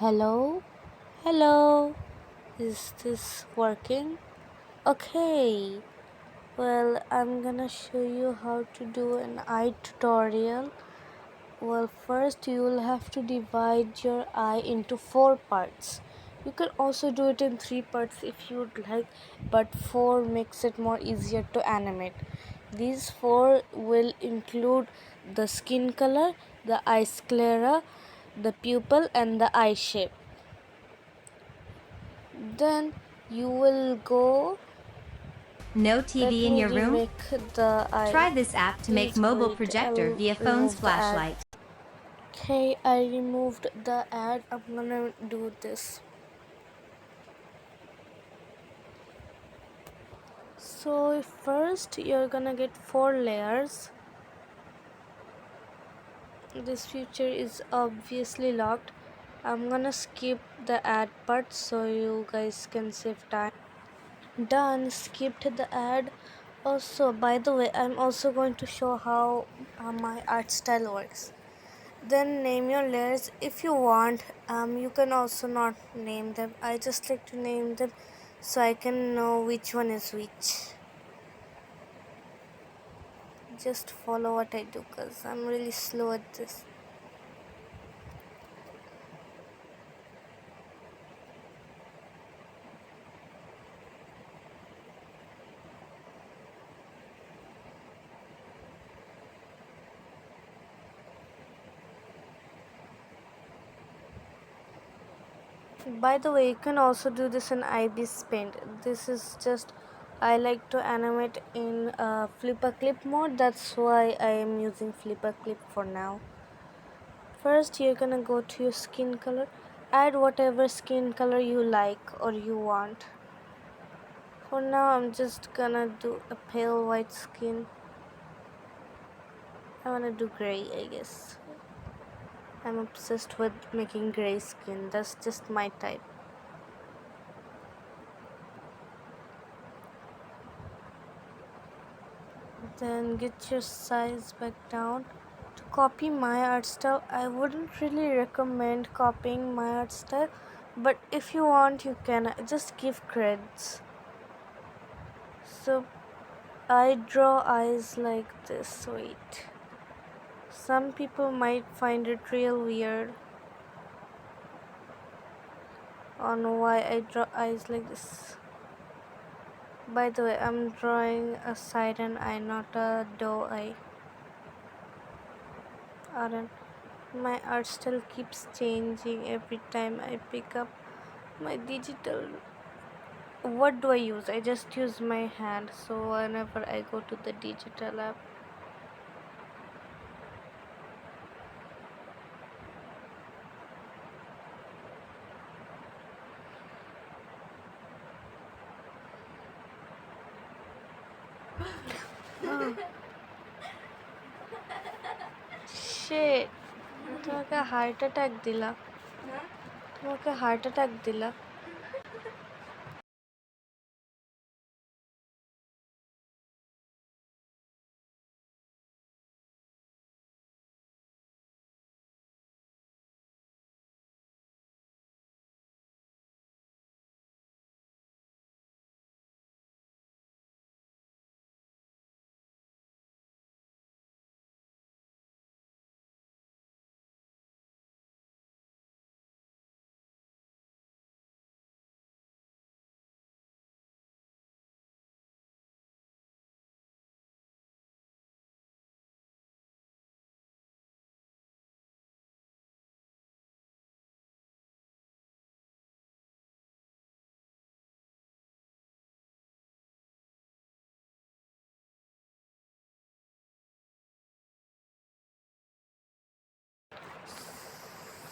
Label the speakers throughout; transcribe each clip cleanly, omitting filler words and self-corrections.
Speaker 1: Hello? Hello? Is this working? Okay. Well, I'm gonna show you how to do an eye tutorial. Well, first you will have to divide your eye into four parts. You can also do it in three parts if you'd like, but four makes it more easier to animate. These four will include the skin color, the eye sclera, the pupil, and the eye shape. Then you will go.
Speaker 2: No
Speaker 1: Let
Speaker 2: TV in
Speaker 1: me
Speaker 2: your room?
Speaker 1: remake the eye.
Speaker 2: Try this app to make
Speaker 1: Please
Speaker 2: mobile
Speaker 1: wait,
Speaker 2: projector
Speaker 1: I'll
Speaker 2: via phone's
Speaker 1: remove the ad.
Speaker 2: flashlight.
Speaker 1: Okay, I removed the ad. I'm gonna do this. So first you're gonna get four layers. This feature is obviously locked. I'm gonna skip the ad part so you guys can save time. Done, skipped the ad. Also, by the way, I'm also going to show how my art style works. Then name your layers if you want. You can also not name them. I just like to name them so I can know which one is which. Just follow what I do because I'm really slow at this. By the way, you can also do this in IBIS Paint. This is just I like to animate in Flipper Clip mode. That's why I am using Flipper Clip for now. First, you're gonna go to your skin color. Add whatever skin color you like or you want. For now, I'm just gonna do a pale white skin. I wanna do gray, I guess. I'm obsessed with making gray skin. That's just my type. Then get your size back down. To copy my art style, I wouldn't really recommend copying my art style, but if you want, you can. Just give creds. So I draw eyes like this. Wait. Some people might find it real weird on why I draw eyes like this. By the way, I'm drawing a siren eye, not a doe eye. Aaron, my art style keeps changing every time I pick up my digital. What do I use? I just use my hand, so whenever I go to the digital app. Shit, তোমাকে heart attack দিলা তোমাকে heart attack দিলা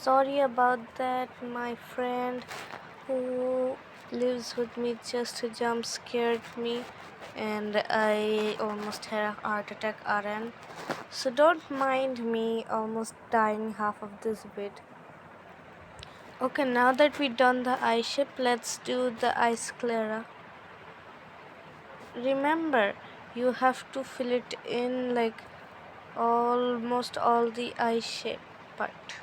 Speaker 1: Sorry about that. My friend who lives with me just jump scared me and I almost had a heart attack, Aaron. So don't mind me almost dying half of this bit. Okay, now that we done the eye shape, let's do the eye sclera. Remember, you have to fill it in like almost all the eye shape part.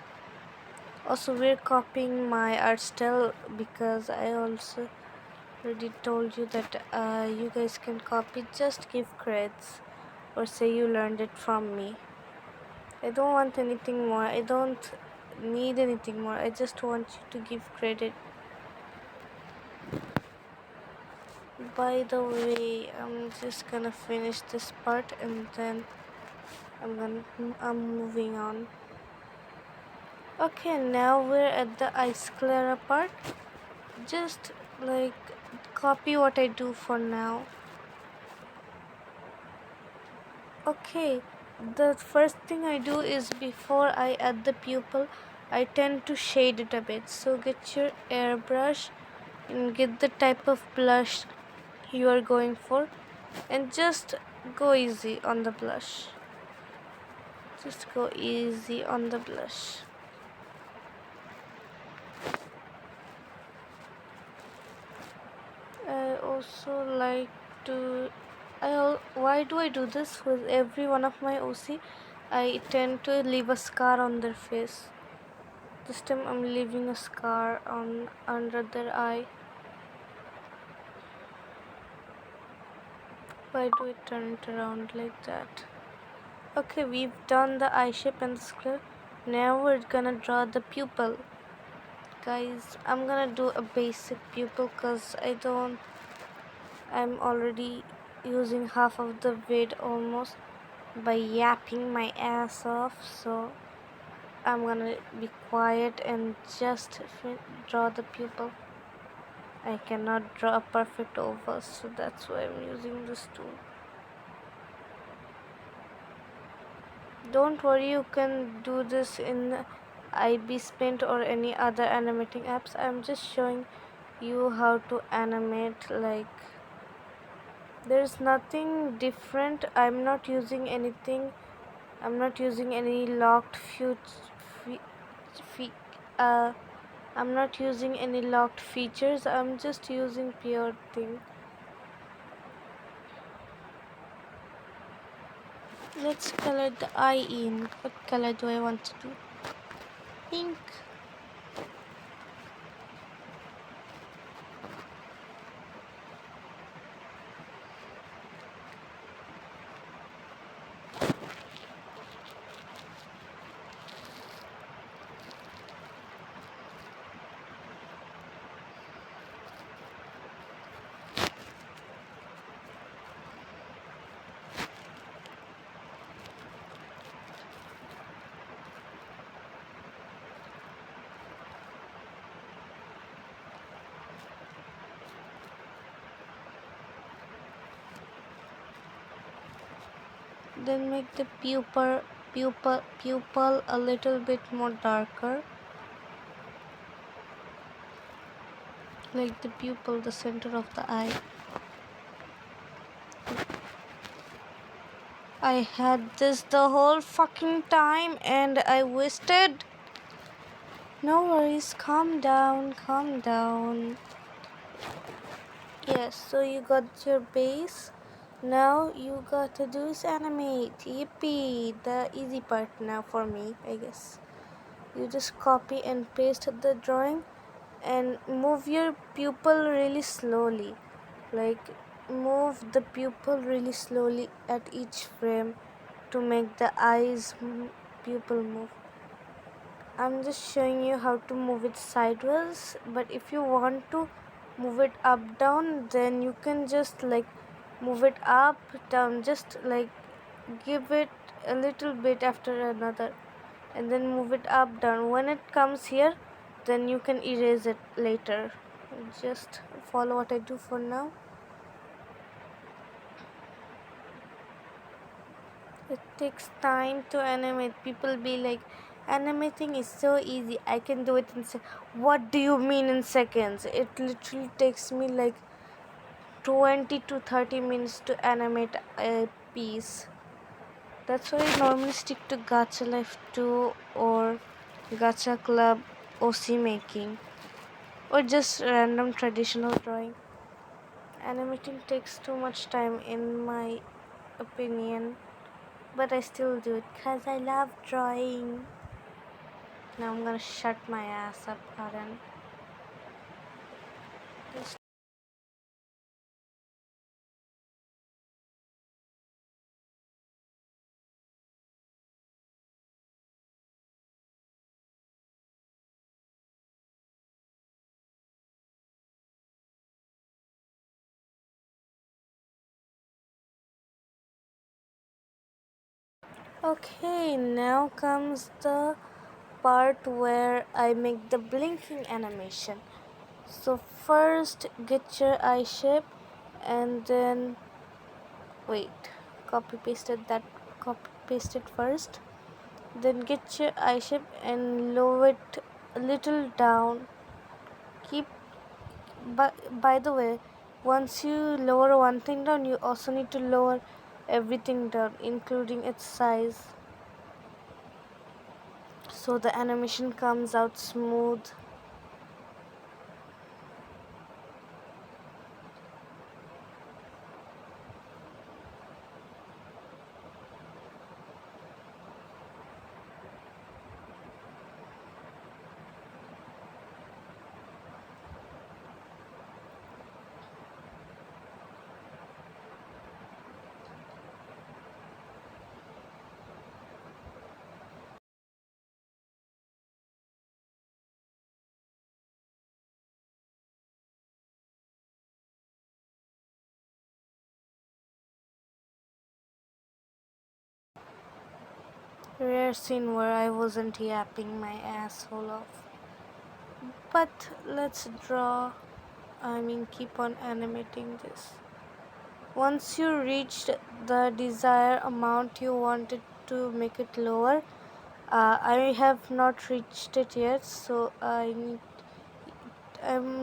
Speaker 1: Also, we're copying my art style because I also already told you that you guys can copy. Just give creds or say you learned it from me. I don't want anything more. I don't need anything more. I just want you to give credit. By the way, I'm just gonna finish this part and then I'm moving on. Okay, now we're at the ice clara part. Just like copy what I do for now. Okay, the first thing I do is before I add the pupil, I tend to shade it a bit. So get your airbrush and get the type of blush you are going for and just go easy on the blush. Just go easy on the blush. I also like to why do I do this with every one of my OC? I tend to leave a scar on their face. This time I'm leaving a scar on under their eye. Why do I turn it around like that? Okay, we've done the eye shape and the square. Now we're gonna draw the pupil. Guys, I'm gonna do a basic pupil because I'm already using half of the vid almost by yapping my ass off, so I'm gonna be quiet and just draw the pupil. I cannot draw a perfect oval, so that's why I'm using this tool. Don't worry, you can do this in IB's Paint or any other animating apps. I'm just showing you how to animate. Like, there's nothing different. I'm not using anything. I'm not using any locked I'm not using any locked features. I'm just using pure thing. Let's color the eye in. What color do I want to do? Pink. Then make the pupil a little bit more darker. Like the pupil, the center of the eye. I had this the whole fucking time and I wasted. No worries, calm down, calm down. Yes, so you got your base. Now you gotta do is animate. Yippee! The easy part now for me, I guess. You just copy and paste the drawing and move your pupil really slowly. Like, move the pupil really slowly at each frame to make the pupil move. I'm just showing you how to move it sideways, but if you want to move it up down, then you can just like move it up down, just like give it a little bit after another and then move it up down. When it comes here, then you can erase it later. Just follow what I do for now. It takes time to animate. People be like, animating is so easy. I can do it in What do you mean in seconds? It literally takes me like 20 to 30 minutes to animate a piece. That's why I normally stick to Gacha Life 2 or Gacha Club OC making or just random traditional drawing. Animating takes too much time in my opinion, but I still do it because I love drawing. Now I'm gonna shut my ass up, Aaron. Okay, now comes the part where I make the blinking animation. So first get your eye shape and then wait, copy paste it first. Then get your eye shape and lower it a little down. Keep by the way, once you lower one thing down, you also need to lower everything down, including its size, so the animation comes out smooth. Rare scene where I wasn't yapping my asshole off. But let's draw. Keep on animating this. Once you reached the desired amount you wanted to make it lower, I have not reached it yet, so I'm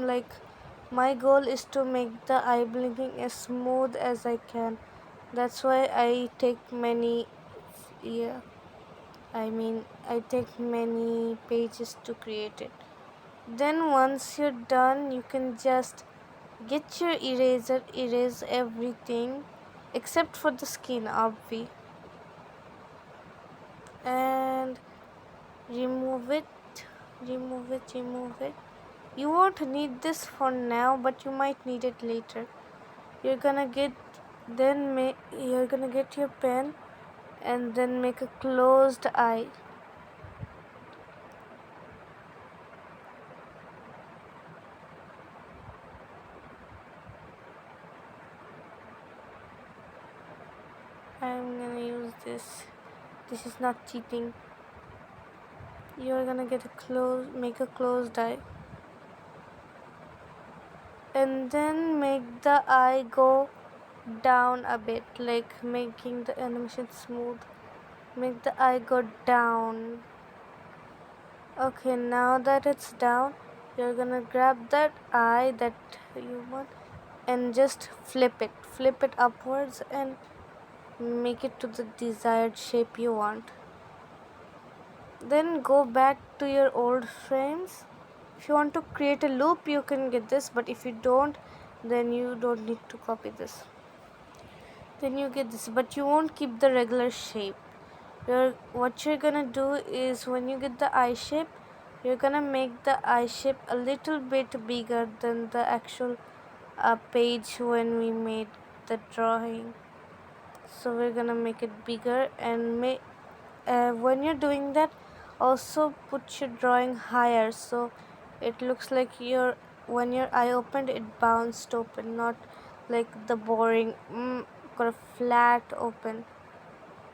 Speaker 1: like, my goal is to make the eye blinking as smooth as I can. That's why I take many, yeah, I take many pages to create it. Then once you're done, you can just get your eraser, erase everything except for the skin, obvi, and remove it, remove it. You won't need this for now, but you might need it later. You're gonna get you're gonna get your pen and then make a closed eye. I'm gonna use this. This is not cheating. You're gonna make a closed eye, and then make the eye go down a bit, like making the animation smooth. Make the eye go down. Okay, now that it's down, you're gonna grab that eye that you want and just flip it upwards and make it to the desired shape you want. Then go back to your old frames. If you want to create a loop, you can get this, but if you don't, then you don't need to copy this. Then you get this, but you won't keep the regular shape. What you're gonna do is, when you get the eye shape, you're gonna make the eye shape a little bit bigger than the actual page when we made the drawing. So we're gonna make it bigger, and when you're doing that, also put your drawing higher, so it looks like when your eye opened, it bounced open, not like the boring got a flat open.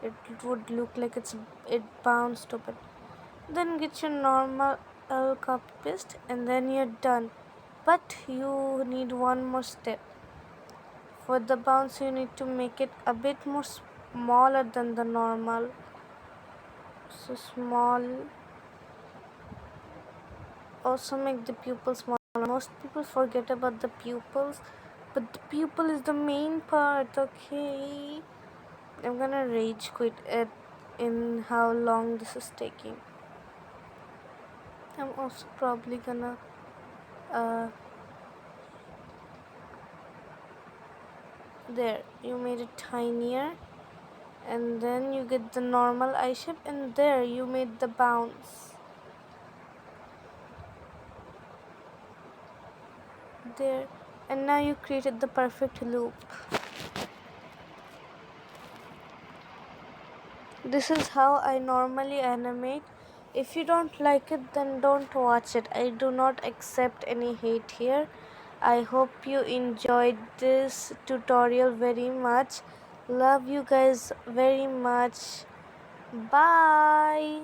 Speaker 1: It would look like it bounced open. Then get your normal copy paste, and then you're done. But you need one more step. For the bounce, you need to make it a bit more smaller than the normal. So small. Also make the pupil smaller. Most people forget about the pupils, but the pupil is the main part. Okay, I'm gonna rage quit in how long this is taking. I'm also probably gonna uh, there, you made it tinier, and then you get the normal eye shape, and there you made the bounce. there, and now you created the perfect loop. This is how I normally animate. If you don't like it, then don't watch it. I do not accept any hate here. I hope you enjoyed this tutorial very much. Love you guys very much. Bye.